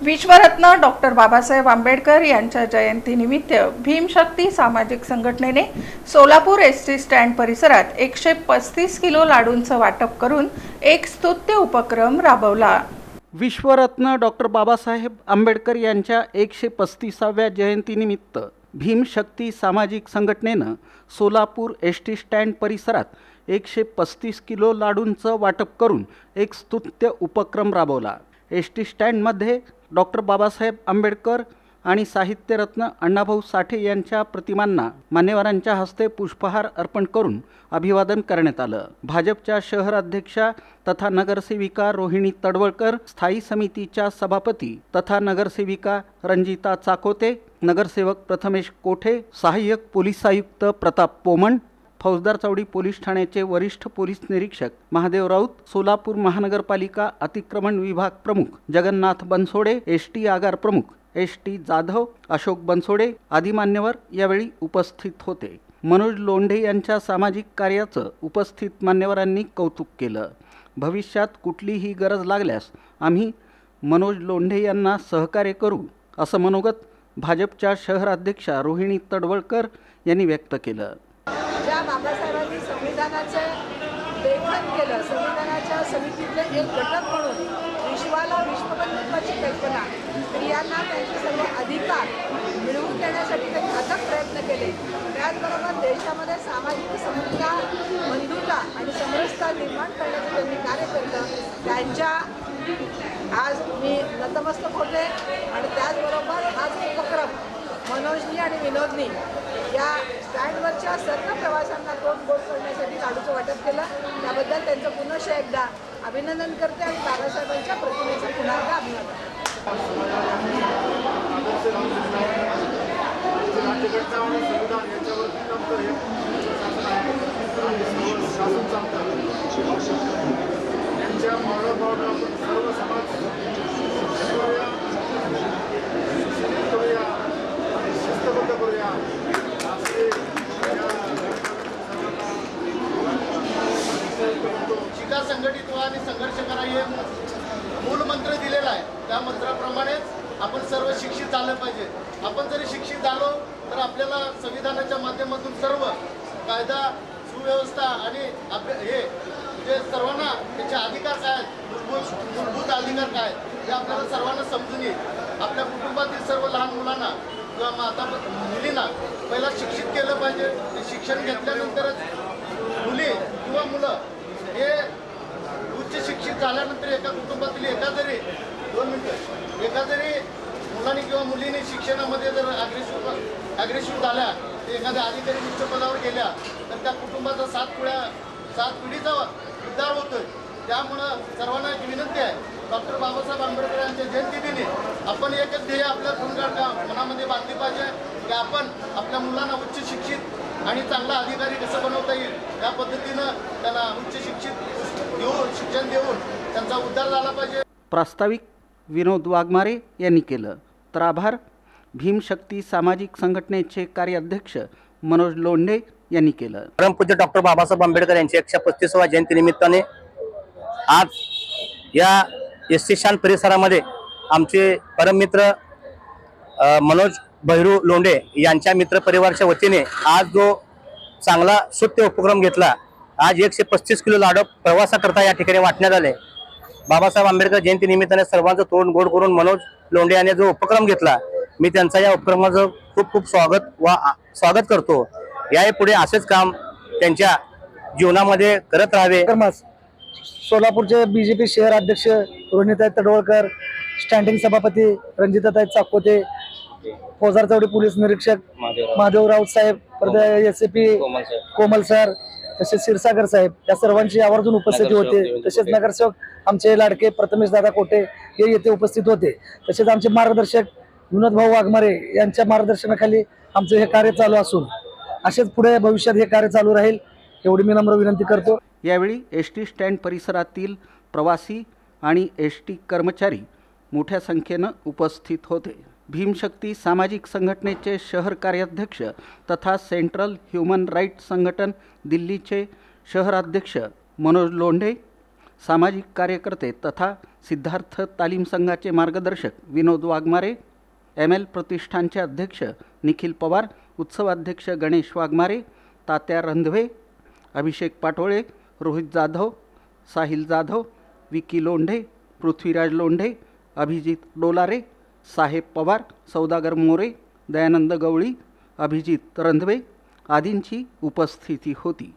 विश्वरत्न doctor Babasaheb Ambedkar यांच्या जयंतीनिमित्त भीमशक्ती सामाजिक संघटनेने सोलापूर एसटी स्टँड परिसरात 135 किलो लाडूंचं वाटप करून एक स्तुत्य उपक्रम राबवला। विश्वरत्न डॉक्टर बाबासाहेब आंबेडकर यांच्या 135व्या जयंतीनिमित्त भीमशक्ती सामाजिक संघटनेनं सोलापूर एसटी स्टँड परिसरात 135 किलो लाडूंचं वाटप करून एक स्तुत्य उपक्रम राबवला। एसटी स्टँडमध्ये डॉक्टर बाबासाहेब आंबेडकर आणि साहित्यरत्न अण्णाभाऊ साठे यांच्या प्रतिमांना मान्यवरांच्या हस्ते पुष्पहार अर्पण करून अभिवादन करण्यात आलं। भाजपच्या शहराध्यक्षा तथा नगरसेविका रोहिणी तडवळकर, स्थायी समितीच्या सभापती तथा नगरसेविका रंजिता चाकोते, नगरसेवक प्रथमेश कोठे, सहाय्यक पोलीस आयुक्त प्रताप पोमण, फौजदार चौडी पोलीस ठाण्याचे वरिष्ठ पोलीस निरीक्षक महादेव राऊत, सोलापूर महानगरपालिका अतिक्रमण विभाग प्रमुख जगन्नाथ बनसोडे, एसटी आगार प्रमुख एसटी जाधव, अशोक बनसोडे आदी मान्यवर यावेळी उपस्थित होते। मनोज लोंढे यांच्या सामाजिक कार्याचं उपस्थित मान्यवरांनी कौतुक केलं। भविष्यात कुठलीही गरज लागल्यास आम्ही मनोज लोंढे यांना सहकार्य करू असं मनोगत भाजपच्या शहराध्यक्षा रोहिणी तडवळकर यांनी व्यक्त केलं। ज्या बाबासाहेबांनी संविधानाचं लेखन केलं, संविधानाच्या समितीतले एक घटक म्हणून विश्वाला विश्वबंधुत्वाची कल्पना, स्त्रियांना त्यांचे सर्व अधिकार मिळवून देण्यासाठी त्यांनी अथक प्रयत्न केले। त्याचबरोबर देशामध्ये सामाजिक समता, बंधुता आणि समरसता निर्माण करण्याचं त्यांनी कार्य केलं। त्यांच्या आज मी नतमस्तक होते आणि त्याचबरोबर आज उपक्रम मनोजनी आणि विनोदनी या स्टँडवरच्या सर्व प्रवाशांना तोंड गोड करण्यासाठी लाडूचं वाटप केलं। त्याबद्दल त्यांचं पुनश्च एकदा अभिनंदन करते आणि बाबासाहेबांच्या प्रतिमेचं पुन्हा एकदा अभिनंदन। शिका, संघटित व्हा आणि संघर्ष करा हे मूल मंत्र दिलेला आहे। त्या मंत्राप्रमाणेच आपण सर्व शिक्षित झालं पाहिजे। आपण जरी शिक्षित झालो तर आपल्याला संविधानाच्या माध्यमातून सर्व कायदा सुव्यवस्था आणि हे जे सर्वांना त्याचे अधिकार काय आहेत, मूलभूत अधिकार काय हे आपल्याला सर्वांना समजून येईल। आपल्या कुटुंबातील सर्व लहान मुलांना किंवा माता मुलींना पहिला शिक्षित केलं पाहिजे। ते शिक्षण घेतल्यानंतरच मुली किंवा मुलं हे उच्च शिक्षित झाल्यानंतर एका कुटुंबातील एका जरी मुलांनी किंवा मुलींनी शिक्षणामध्ये जर ॲग्रेसिव्ह झाल्या, ते एखाद्या अधिकारी उच्च पदावर गेल्या तर त्या कुटुंबाचा सात पिढीचा उद्धार होतोय। त्यामुळं सर्वांना एक विनंती आहे, डॉक्टर बाबासाहेब आंबेडकर यांच्या जयंतीदिनी आपण एकच ध्येय आपल्या मनामध्ये बांधली पाहिजे की आपण आपल्या मुलांना उच्च शिक्षित आणि चांगला अधिकारी कसं बनवता येईल, या पद्धतीनं त्याला उच्च शिक्षण देऊन त्यांचा उद्धार झाला पाहिजे। प्रास्ताविक विनोद वाघमारे यांनी केलं, तर आभार भीमशक्ती सामाजिक संघटनेचे कार्याध्यक्ष मनोज लोंढे यांनी केलं। परमपूज्य डॉक्टर बाबासाहेब आंबेडकर यांच्या 135व्या जयंतीनिमित्ताने आज या एसटी स्टँड परिसरामध्ये आमचे परममित्र मनोज भैरू लोंढे यांच्या मित्र परिवाराच्या वतीने आज जो चांगला स्तुत्य उपक्रम घेतला, आज 135 किलो लाडू प्रवासाकरता या ठिकाणी वाटण्यात आले। बाबासाहेब आंबेडकर जयंती निमित्ताने सर्वांचं तोंड गोड करून मनोज लोंढे यांनी जो उपक्रम घेतला, मी त्यांचा या उपक्रमाचं खूप खूप स्वागत करतो। यापुढे असेच काम त्यांच्या जीवनामध्ये करत राहावे। सोलापूरचे बीजेपी शहर अध्यक्ष रोहिणीताई तडवळकर, स्टँडिंग सभापती रंजिताताई चाकोते, फौजदार चौडी पोलीस निरीक्षक महादेव राऊत साहेब, एसपी कोमल सर, तसेच क्षीरसागर साहेब या सर्वांची आवर्जून उपस्थिती होते। तसेच नगरसेवक आमचे लाडके प्रथमेश दादा कोटे हे येथे उपस्थित होते। तसेच आमचे मार्गदर्शक विनोद भाऊ वाघमारे यांच्या मार्गदर्शनाखाली आमचे हे कार्य चालू असून असेच पुढे भविष्यात हे कार्य चालू राहील एवढी मी नम्र विनंती करतो। यावेळी एसटी स्टँड परिसरातील प्रवासी आणि एसटी कर्मचारी मोठ्या संख्येनं उपस्थित होते। भीमशक्ती सामाजिक संघटनेचे शहर कार्याध्यक्ष तथा सेंट्रल ह्यूमन राईट संघटन दिल्लीचे शहराध्यक्ष मनोज लोंढे, सामाजिक कार्यकर्ते तथा सिद्धार्थ तालीम संघाचे मार्गदर्शक विनोद वाघमारे, ML प्रतिष्ठानचे अध्यक्ष निखिल पवार, उत्सवाध्यक्ष गणेश वाघमारे, तात्या रंधवे, अभिषेक पाटोळे, रोहित जाधव, साहिल जाधव, विकी लोंढे, पृथ्वीराज लोंढे, अभिजित डोलारे, साहेब पवार, सौदागर मोरे, दयानंद गवळी, अभिजित रंधवे आदींची उपस्थिती होती.